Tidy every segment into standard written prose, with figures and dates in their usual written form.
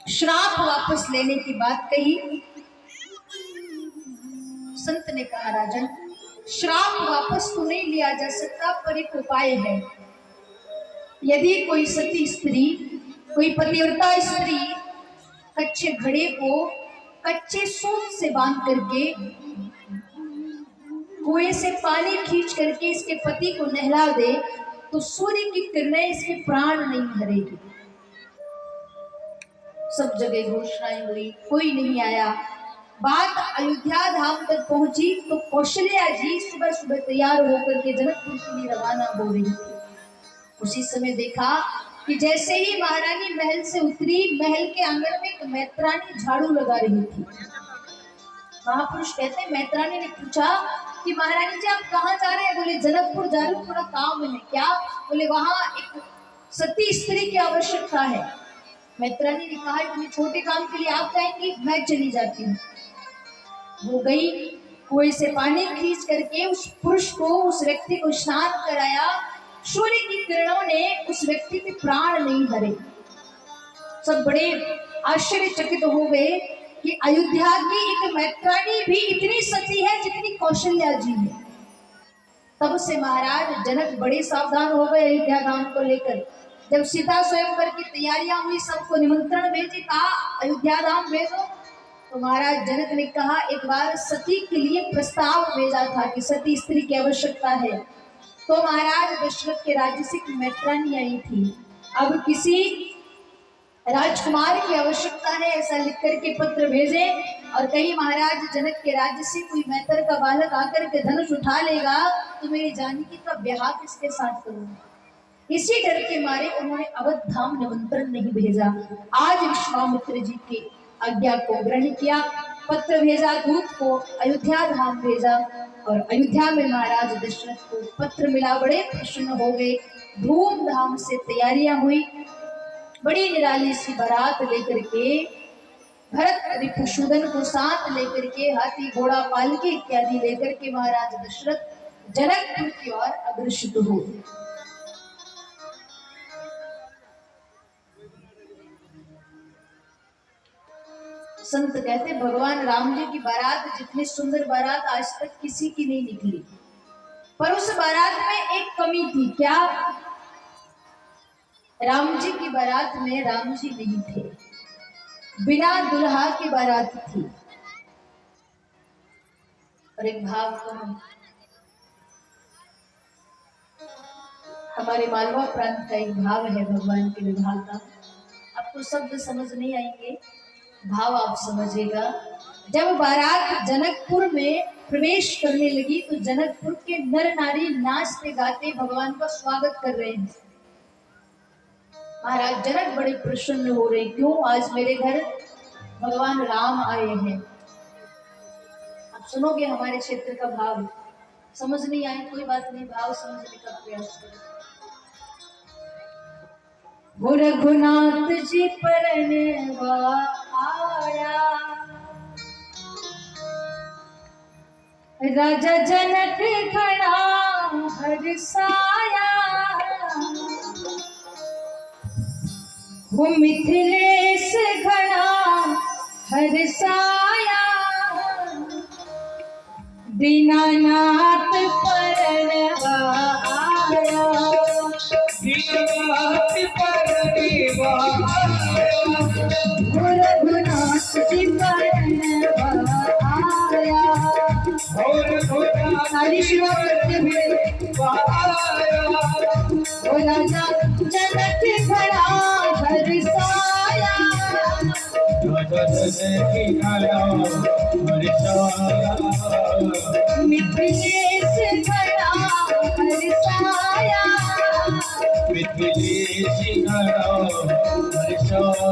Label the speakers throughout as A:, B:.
A: श्राप वापस लेने की बात कही। संत ने कहा, राजन, श्राप वापस तो नहीं लिया जा सकता, पर एक उपाय है। यदि कोई सती स्त्री, कोई पतिव्रता स्त्री कच्चे घड़े को कच्चे सूत से बांध करके कुएं से पानी खींच करके इसके पति को नहला दे तो सूर्य की किरणें इसके प्राण नहीं भरेगी। सब जगह घोषणाएं हुई, कोई नहीं आया। बात अयोध्या धाम तक पहुंची तो कौशल्या जी सुबह सुबह तैयार होकर के जनकपुर के लिए रवाना हो रही थी। उसी समय देखा कि जैसे ही महारानी महल से उतरी, महल के आंगन में एक मैत्रानी झाड़ू लगा रही थी। महापुरुष कहते हैं, मैत्रानी ने पूछा कि महारानी जी आप कहाँ जा रहे हैं? बोले जनकपुर जा रही हूँ, थोड़ा काम है। क्या? बोले वहां एक सती स्त्री की आवश्यकता है। मैत्रानी ने कहा, इतने छोटे काम के लिए आप जाएंगी? मैं चली जाती हूँ। वो गई, कुएं से पानी खींच करके उस पुरुष को, उस व्यक्ति को स्नान कराया। सूर्य की किरणों ने उस व्यक्ति के प्राण नहीं भरे। सब बड़े आश्चर्यचकित हो गए कि अयोध्या की एक मैत्रानी भी इतनी सती है जितनी कौशल्या जी है। तब से महाराज जनक बड़े सावधान हो गए अयोध्या धाम को लेकर। जब सीता स्वयंवर की तैयारियां हुई, सबको निमंत्रण भेजे, कहा अयोध्या धाम भेजो, तो महाराज जनक ने कहा, एक बार सती के लिए प्रस्ताव भेजा था कि सती स्त्री की आवश्यकता है। तो महाराज दशरथ के राज्य से एक मैत्रानी आई थी। अब किसी राजकुमार की आवश्यकता है, ऐसा लिख करके पत्र भेजे और कहीं महाराज जनक के राज्य से कोई मैतर का बालक आकर के धनुष उठा लेगा तो मेरी जानकी का ब्याह किसके साथ करूंगा। इसी डर के मारे उन्होंने अवध धाम निमंत्रण नहीं भेजा। आज विश्वामित्र जी की आज्ञा को ग्रहण किया, पत्र भेजा, दूत को अयोध्या धाम भेजा और अयोध्या में महाराज दशरथ को पत्र मिला। बड़े प्रसन्न हो गए, धूमधाम से तैयारियां हुई। बड़ी निराली सी बारात लेकर के, भरत रिपुसूदन को साथ लेकर के, हाथी घोड़ा पालकी इत्यादि लेकर के महाराज दशरथ जनकपुर की ओर अग्रसर हुए। संत कहते, भगवान राम जी की बारात जितनी सुंदर बारात आज तक किसी की नहीं निकली, पर उस बारात में एक कमी थी। क्या? राम जी की बारात में राम जी नहीं थे, बिना दुल्हा की बारात थी। और एक भाव को हमारे मालवा प्रांत का एक भाव है भगवान के विवाह का। आपको शब्द समझ नहीं आएंगे, भाव आप समझिएगा। जब बारात जनकपुर में प्रवेश करने लगी तो जनकपुर के नर नारी नाचते गाते भगवान का स्वागत कर रहे हैं। महाराज जनक बड़े प्रसन्न हो रहे, क्यों? आज मेरे घर भगवान राम आए हैं। आप सुनोगे हमारे क्षेत्र का भाव, समझ नहीं आए कोई बात नहीं, भाव समझने का प्रयास करें। रघुनाथ जी परनवा आया, राजा जनक खड़ा हरसाया, वो मिथिलेश खड़ा हरसाया, दीनानाथ परनवा आया, दीनानाथ परनवा आया, रघुनाथ जी परनवा आया, और सारी शिवा करते हुए आया, और राजा जनक खड़ा हरसाया, राजा जनक खड़ा हरसाया, मिथिलेश खड़ा हरसाया, मिथिलेश खड़ा हरसाया,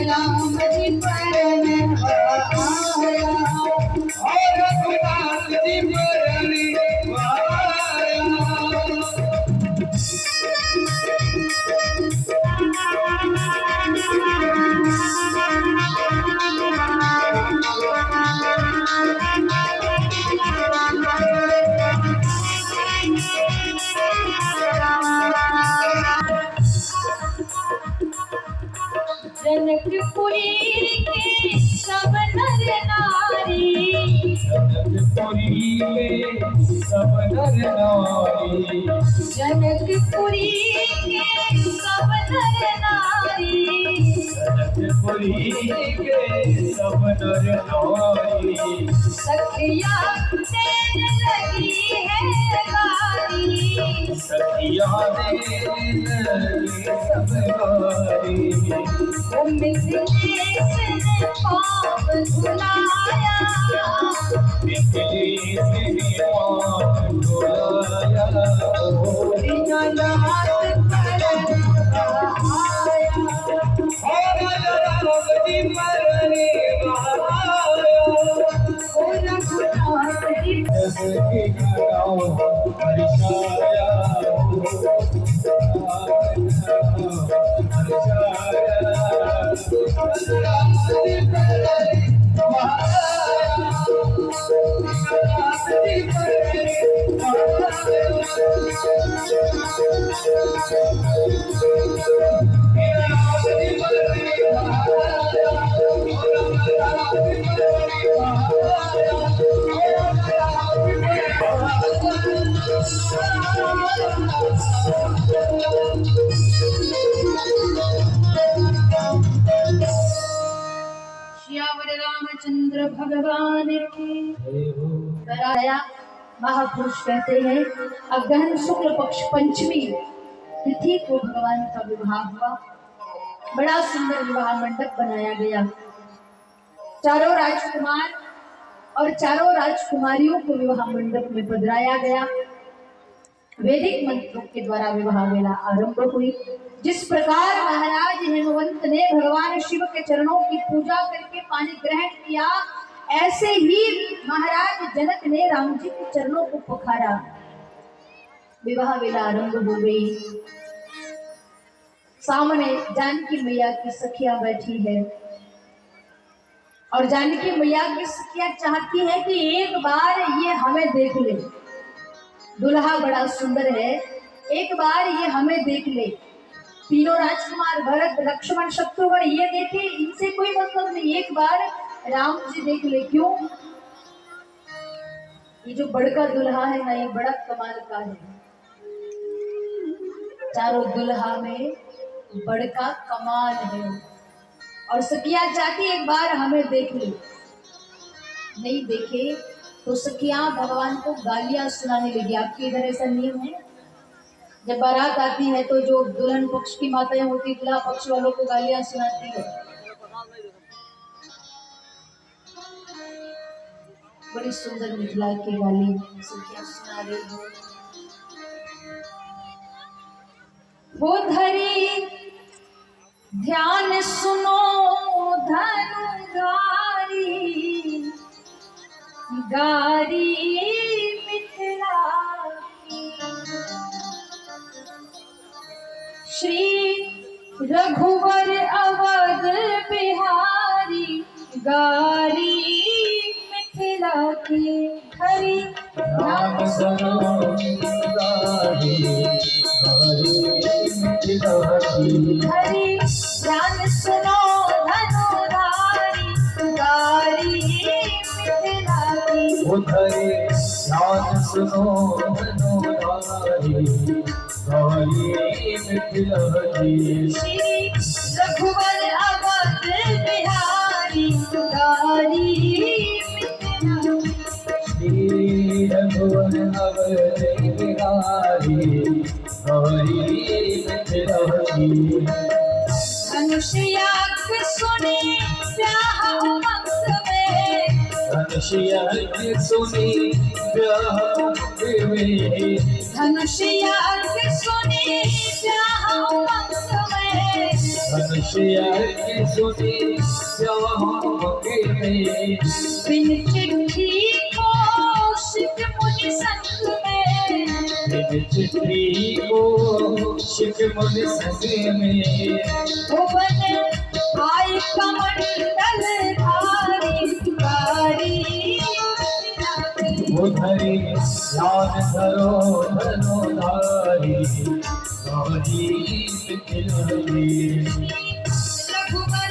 A: राम जी परनवा आया, और रघुनाथ जी परनवा आया। जनकपुरी के सब नर नारी,
B: जनकपुरी में सब नर नारी,
A: जनकपुरी के सब नर नारी,
B: जनकपुरी के सब नर नारी,
A: सखिया देने लगी है गारी,
B: सखिया देने लगी सब गारी,
A: वो मिथिलेश ने पाप धुलाया,
B: मिथिलेश ने पाप धुलाया,
A: दीनानाथ परम आया,
B: राम जी परने आया,
A: ओ रघुनाथ जी
B: जस के नाम हर्षाया,
A: श्यावर रामचंद्र भगवान की दया। महापुरुष कहते हैं अगहन शुक्ल पक्ष पंचमी तिथि को भगवान का विवाह हुआ। बड़ा सुंदर विवाह मंडप बनाया गया। चारों राजकुमार और चारों राजकुमारियों को विवाह मंडप में पधराया गया। वैदिक मंत्रों के द्वारा विवाह वेला आरंभ हुई। जिस प्रकार महाराज हेमवंत ने भगवान शिव के चरणों की पूजा करके पानी ग्रहण किया, ऐसे ही महाराज जनक ने राम जी के चरणों को पखारा। विवाह वेला आरंभ हो गई। सामने जानकी मैया की सखियां बैठी है और जानकी मैया की सखियां चाहती है कि एक बार ये हमें देख ले। दुल्हा बड़ा सुंदर है, एक बार ये हमें देख ले। तीनों राजकुमार भरत लक्ष्मण शत्रुघ्न ये देखे, इनसे कोई मतलब नहीं, एक बार राम जी देख ले। क्यों? ये जो बड़का दुल्हा है ना, ये बड़ा कमाल का है। चारों दुल्हा में बड़का कमाल है। और सखियां चाहती एक बार हमें देख ले। नहीं देखे तो सखियां भगवान को गालियां सुनाने लगी। आपके इधर ऐसा नियम है? जब बारात आती है तो जो दुल्हन पक्ष की माताएं होती, दूल्हा पक्ष वालों को गालियां सुनाती है। बड़ी सुंदर मिथिला की गाली सखियां सुना रही हो। वो धरी ध्यान सुनो धनुधारी, गारी मिथिला की। श्री रघुवर अवध बिहारी, गारी मिथिला की। हरि
B: राम
A: हरि ध्यान सुनो धनुधारी, गारी मिथिला की।
B: उधरे ध्यान सुनो धनुधारी, गारी मिथिला की।
A: श्री रघुवर अवध बिहारी, गारी मिथिला की।
B: श्री रघुवर अवध बिहारी, गारी मिथिला की।
A: धनुषयाग सुनी ब्याह उमंग में,
B: धनुषयाग सुनी ब्याह उमंग में,
A: धनुषयाग सुनी ब्याह उमंग में,
B: धनुषयाग सुनी ब्याह उमंग में।
A: बिन चिट्ठी कौशिक मुनि संग में,
B: बिन चिट्ठी कौशिक मुनि संग में।
A: भुवन आई कमंडल धारी, गारी
B: उधरी ध्यान धरो धनुधारी, गारी मिथिला की।
A: रघुवर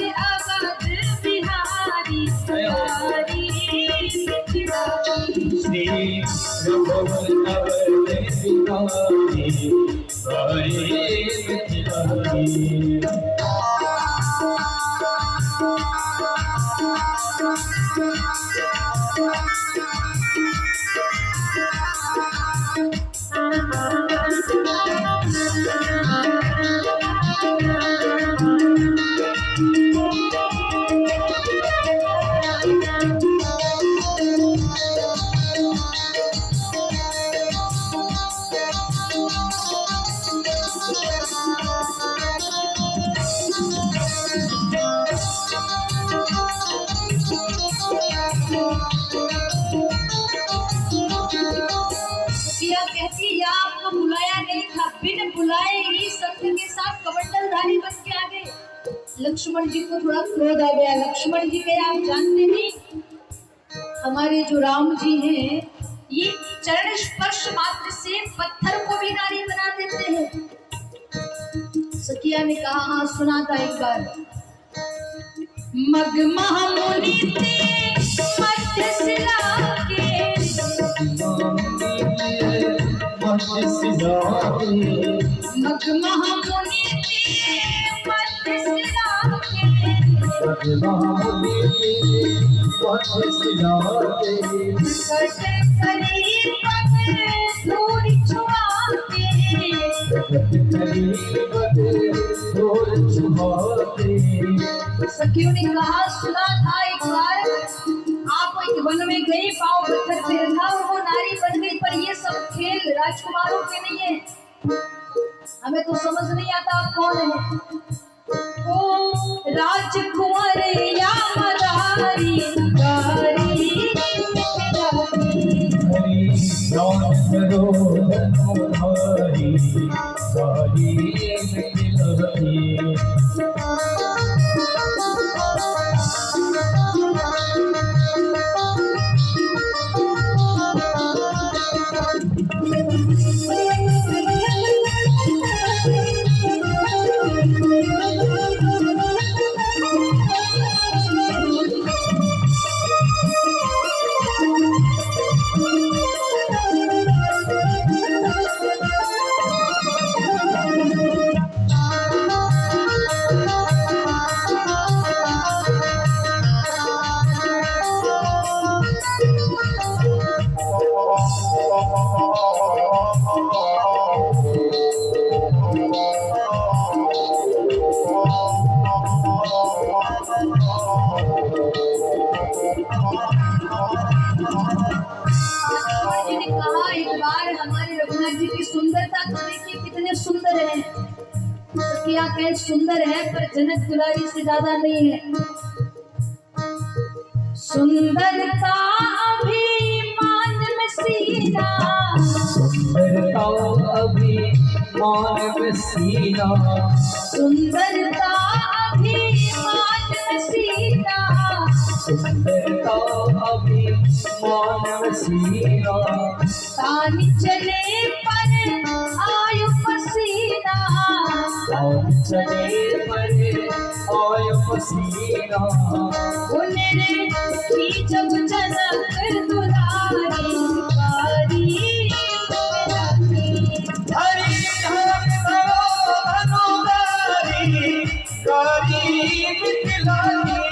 A: कहती या आपको बुलाया नहीं था, बिन बुलाए ही सत्य के साथ कमंडलधारी बन के आ गए। लक्ष्मण जी को थोड़ा क्रोध आ गया। लक्ष्मण जी कहे आप जानते नहीं हमारे जो राम जी हैं ये चरण स्पर्श मात्र से पत्थर को भी नारी बना देते हैं। सखिया ने कहा हाँ सुना था एक बार। मग महामुनि मध्य शिला के मग महामुनि मध्य शिला सखियों ने कहा सुना था एक बार आप एक वन में गए, पांव पत्थर पे रखा और वो नारी बन गई, पर ये सब खेल राजकुमारों के नहीं है। हमें तो समझ नहीं आता आप कौन है। ओ राजकुमार या मदारी सुंदर है पर जनक दुलारी से ज्यादा नहीं है। सुंदरता अभिमान में सीना,
B: सुंदरता अभिमान में सीना,
A: सुंदरता अभिमान में सीना,
B: सुंदरता अभिमान में सीना,
A: तानी चले पर आयु पसीना,
B: चले पर आयु पसीना,
A: उन्हें की जब जनक दुलारी कारी
B: हरि हरि करो अनुदारी कारी मिथिलानी।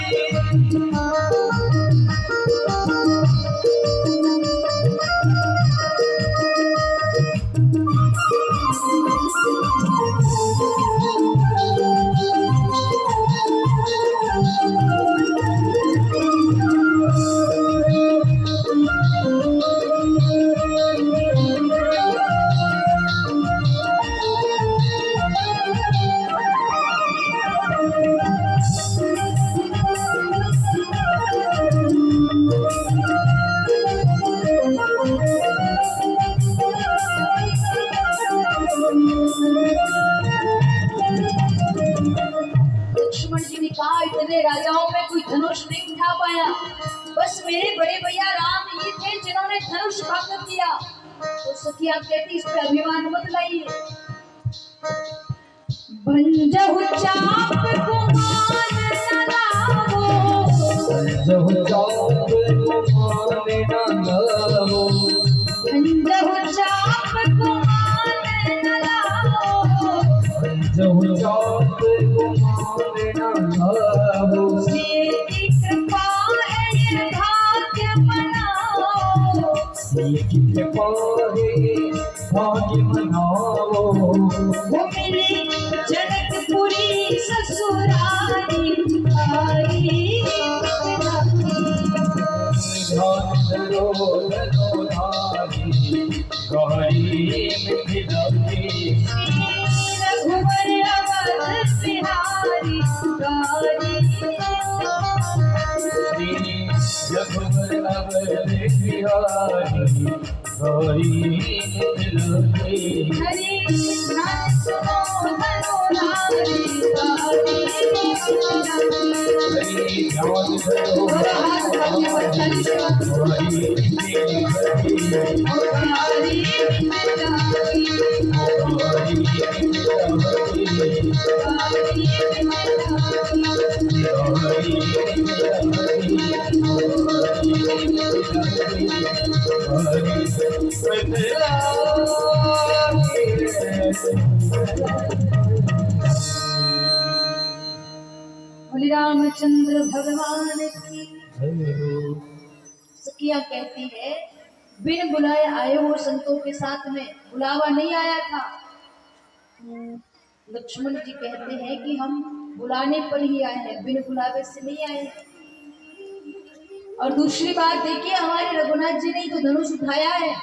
A: राजाओं में कोई धनुष नहीं उठा पाया, बस मेरे बड़े भैया राम ही थे जिन्होंने धनुष भंग किया। तो सखिया कहती इस पर अभिमान मत लाइए। भंजहु चाप गुमान न लावो,
B: भंजहु चाप गुमान न लावो,
A: भंजहु
B: मांगना जाओ।
A: शिव की कृपा है ये भाग्य मनाओ।
B: शिव की कृपा है भाग्य मनाओ।
A: वो मिली जनकपुरी ससुरारी आई।
B: ध्यान धरो धरो धारी गौरी मिथिलानी।
A: रघुवर अवध बिहारी गारी।
B: श्री रघुवर अवध बिहारी गौरी मिथिलानी।
A: हरि नाम सुनो मनोहारी गारी।
B: हरि ध्यान धरो गौरी मिथिलानी।
A: बोले रामचंद्र भगवान की। सखिया कहती है बिन बुलाए आए हो संतों के साथ में, बुलावा नहीं आया था। लक्ष्मण जी कहते हैं कि हम बुलाने पर ही आए हैं, बिन बुलावे से नहीं आए हैं। और दूसरी बात देखिए, हमारे रघुनाथ जी ने तो धनुष उठाया है।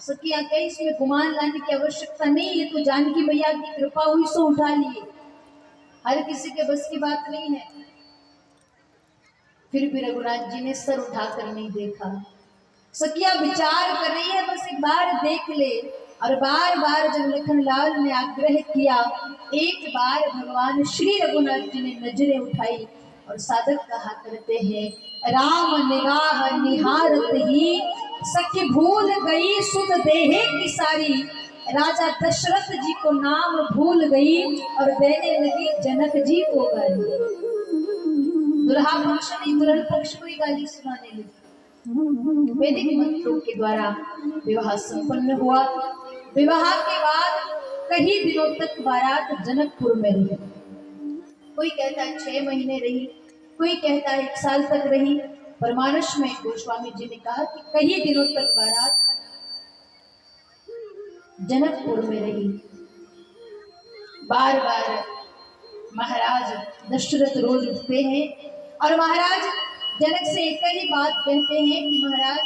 A: सखिया कहीं इसमें गुमान लाने की आवश्यकता नहीं, ये तो जानकी मैया की कृपा हुई सो उठा लिए, हर किसी के बस की बात नहीं है। फिर भी रघुनाथ जी ने सर उठाकर नहीं देखा। सखिया विचार कर रही है, बस एक बार देख ले। और बार बार जब लखनलाल ने आग्रह किया, एक बार भगवान श्री रघुनाथ जी ने नजरें उठाई और साधक कहा करते हैं, राम निगाह निहारत ही सखी भूल गई सुध देहे की सारी। राजा दशरथ जी को नाम भूल गई और देने लगी जनक जी को गाली। दुल्हा पक्ष नहीं, दुल्हन पक्ष को ही गाली सुनाने लगी। वैदिक मंत्रों के द्वारा विवाह संपन्न हुआ। विवाह के बाद कई दिनों तक बारात जनकपुर में रही। कोई कहता है 6 महीने रही, कोई कहता है 1 साल तक रही। पर मानस में गोस्वामी जी ने कहा कि कई दिनों तक बारात जनकपुर में रही। बार बार महाराज दशरथ रोज उठते हैं और महाराज जनक से एक ही बात कहते हैं कि महाराज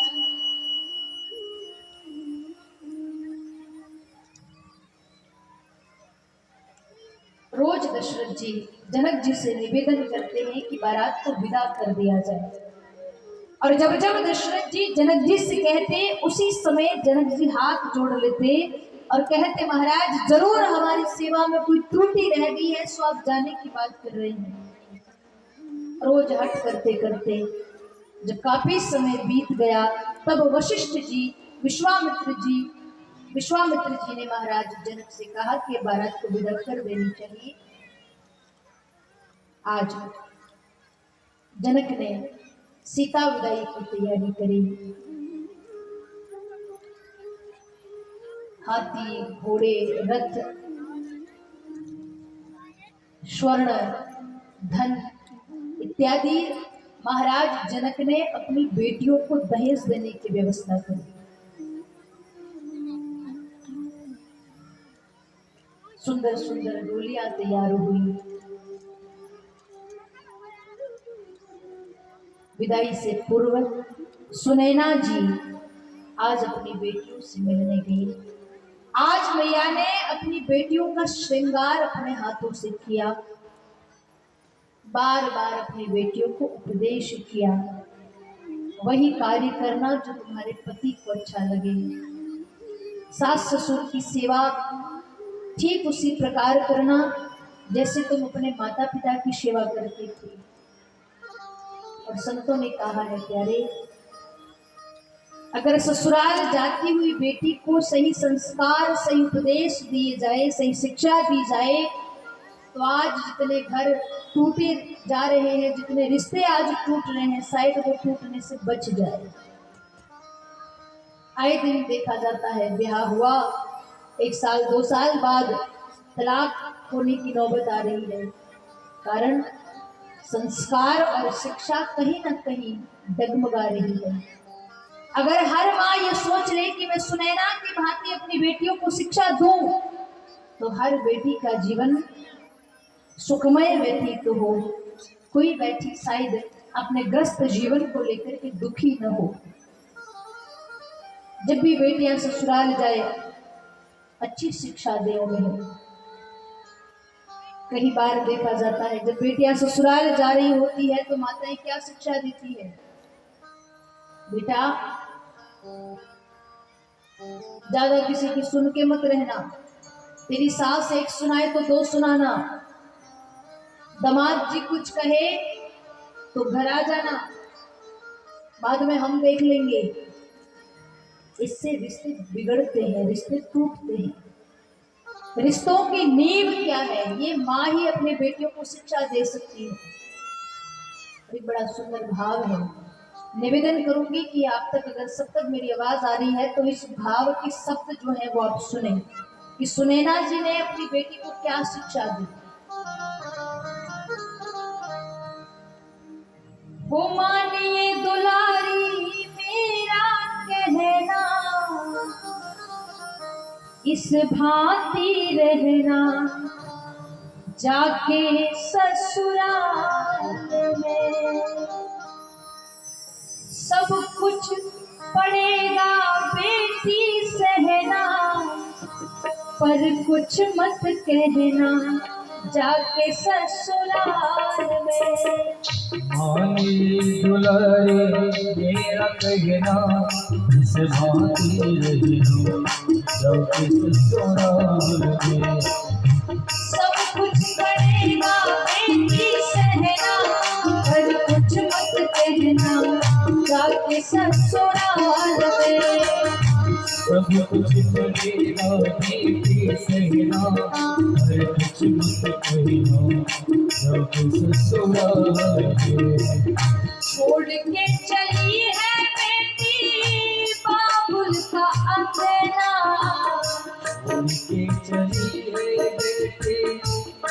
A: रोज दशरथ जी जनक जी से निवेदन करते हैं कि बारात को विदा कर दिया जाए। और जब जब दशरथ जी जनक जी से कहते, उसी समय जनक जी हाथ जोड़ लेते और कहते, महाराज जरूर हमारी सेवा में कोई त्रुटि रह गई है, सो आप जाने की बात कर रहे हैं। रोज हट करते करते जब काफी समय बीत गया, तब वशिष्ठ जी विश्वामित्र जी ने महाराज जनक से कहा कि बारात को विदा कर देनी चाहिए। आज जनक ने सीता विदाई की तैयारी करी। हाथी, घोड़े, रथ, स्वर्ण, धन इत्यादि महाराज जनक ने अपनी बेटियों को दहेज देने की व्यवस्था करी। सुंदर सुंदर डोलियां तैयार हुई। विदाई से पूर्व सुनैना जी आज अपनी बेटियों से मिलने गई। आज मैया ने अपनी बेटियों का श्रृंगार अपने हाथों से किया। बार बार अपनी बेटियों को उपदेश किया, वही कार्य करना जो तुम्हारे पति को अच्छा लगे। सास ससुर की सेवा ठीक उसी प्रकार करना जैसे तुम अपने माता पिता की सेवा करते थे। और संतों ने कहा है प्यारे, अगर ससुराल जाती हुई बेटी को सही संस्कार, सही उपदेश दिए जाए, सही शिक्षा दी जाए, तो आज जितने घर टूटे जा रहे हैं, जितने रिश्ते आज टूट रहे हैं, शायद वो टूटने से बच जाए। आए दिन देखा जाता है, ब्याह हुआ 1 साल 2 साल बाद तलाक होने की नौबत आ रही है। कारण संस्कार और शिक्षा कहीं ना कहीं डगमगा रही है। अगर हर माँ ये सोच ले कि मैं सुनैना की भांति अपनी बेटियों को शिक्षा दूं, तो हर बेटी का जीवन सुखमय व्यतीत हो। कोई बेटी शायद अपने ग्रस्त जीवन को लेकर के दुखी न हो। जब भी बेटियां ससुराल जाए अच्छी शिक्षा दें उन्हें। कई बार देखा जाता है जब बेटियां ससुराल जा रही होती है तो माताएं क्या शिक्षा देती है, बेटा ज्यादा किसी की सुन के मत रहना, तेरी सास एक सुनाए तो दो सुनाना, दामाद जी कुछ कहे तो घर आ जाना, बाद में हम देख लेंगे। इससे रिश्ते बिगड़ते हैं, रिश्ते टूटते हैं। रिश्तों की नींव क्या है, ये माँ ही अपने बेटियों को शिक्षा दे सकती है। एक बड़ा सुंदर भाव है। निवेदन करूंगी कि आप तक अगर सब तक मेरी आवाज आ रही है तो इस भाव के शब्द जो है वो आप सुने कि सुनैना जी ने अपनी बेटी को क्या शिक्षा दी। वो मानिए दुलारी मेरा कहना, इस भांति रहना जाके ससुराल में, सब कुछ पड़ेगा बेटी सहना, पर कुछ मत कहना जाके ससुराल में।
B: मानी दुलारे मेरा कहना, इस भांति रहना जाके ससुराल में,
A: सब कुछ पड़ेगा बेटी सहना, पर कुछ मत कहना जाके ससुराल में।
B: सब कुछ पड़ेगा बेटी सहना, पर कुछ मत कहना जाके ससुराल में।
A: छोड़ के चली है बेटी बाबुल का अंगना,
B: उनके चलिए बेटे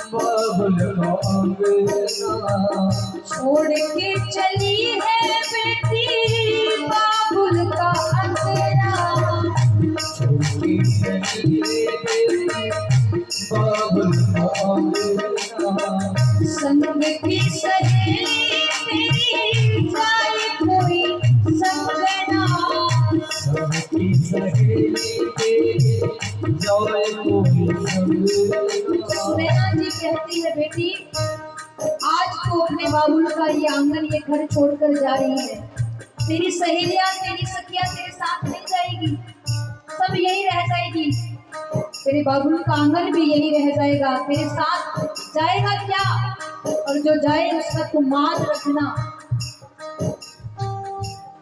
B: बाबुल का अंगना,
A: छोड़ के चली है बेटी बाबुल का अंगना,
B: छोड़ के चलिए बेटे बाबुल का अंगना।
A: संग की सहेली तेरी जाए कोई संगना,
B: सबकी सहेली तेरी जाए कोई संगना।
A: सुनैना जी कहती है बेटी आज तो अपने बाबुल का ये आंगन ये घर छोड़कर जा रही है, तेरी सहेलियां तेरी सखियां तेरे साथ नहीं जाएगी, सब यही रह जाएगी, तेरे बाबुल का आंगन भी यही रह जाएगा, तेरे साथ जाएगा क्या, और जो जाए उसका तुम मान रखना।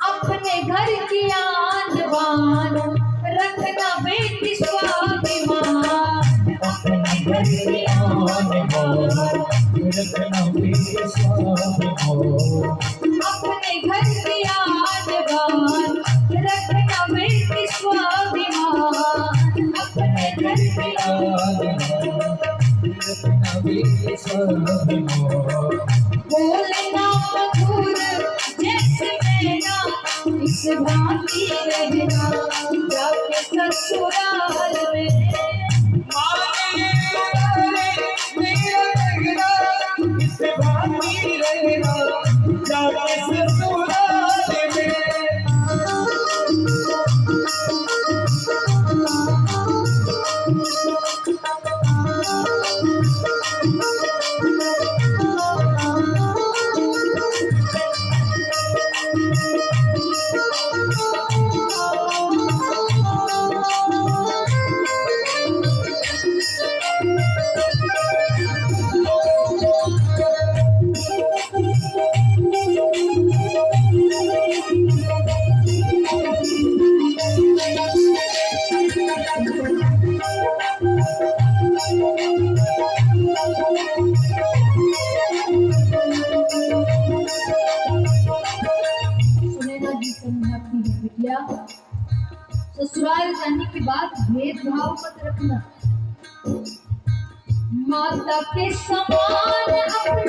A: अपने घर की आन बान रखना बेटी स्वाभिमान,
B: अपने घर की आन बान रखना बेटी स्वाभिमान,
A: अपने घर की आन बान रखना बेटी स्वाभिमान, अपने घर की
B: रखना बेटी स्वाभिमान।
A: बोलना मधुर जैसे मैना, इस भांति रहना जाके ससुराल में।
B: मानिए मेरा कहना, इस भांति रहना जाके ससुराल में।
A: ससुराल जाने के बाद भेदभाव मत रखना, माता के समान अपने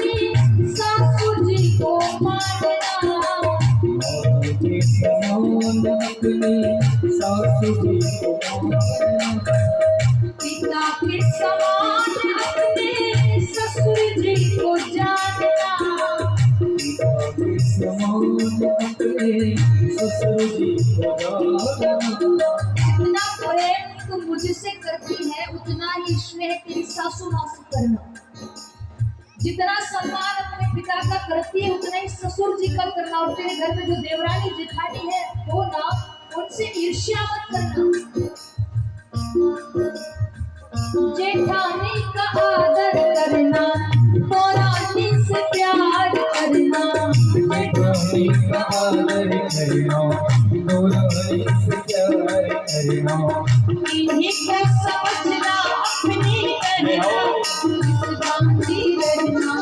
B: रहे ससुर जी को जाना।
A: जितना प्रेम तू मुझसे करती है उतना ही स्नेह तेरी सासू माँ से करना। जितना सम्मान अपने पिता का करती है उतना ही ससुर जी का करना। और तेरे घर में जो देवरानी जेठानी है वो ना उनसे ईर्ष्या मत करना। जेठानी का आदर करना, देवरानी से प्यार करना।
B: जेठानी का आदर करना, देवरानी से प्यार करना।
A: इन्हीं का समझना अपनी करना, बांधी रहना।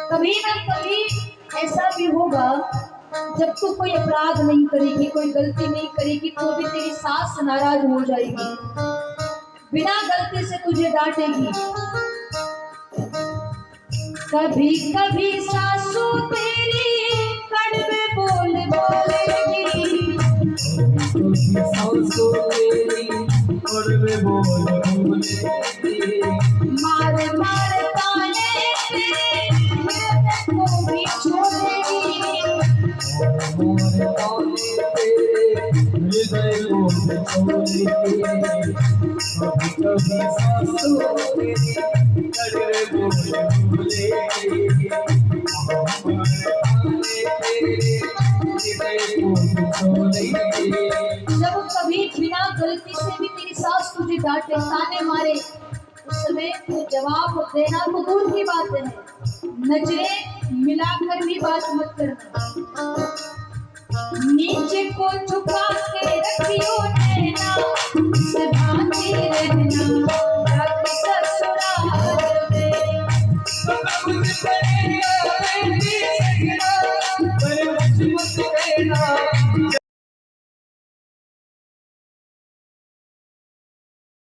A: कभी ना कभी ऐसा भी होगा जब तू कोई अपराध नहीं करेगी, कोई गलती नहीं करेगी तो भी तेरी सास नाराज हो जाएगी, बिना गलती से तुझे डांटेगी। कभी कभी सासू तेरी कड़वे बोल बोलेगी,
B: सासू तेरी कड़वे बोल बोलेगी।
A: मार मार ताने तेरे हृदय को भी छोड़ेगी।
B: मार ताने तेरे हृदय को भी छोड़ेगी। कभी कभी सासू तेरी कड़वे बोल बोलेगी। मार ताने तेरे हृदय को भी छोड़ेगी।
A: जब कभी बिना गलती से भी तेरी सास तुझे डांटे, ताने मारे, उस समय तू जवाब देना तो दूर की बात है, नजरें मिलाकर भी बात मत करना। नीचे को झुका के रखियो नैना, से बांधी रहना।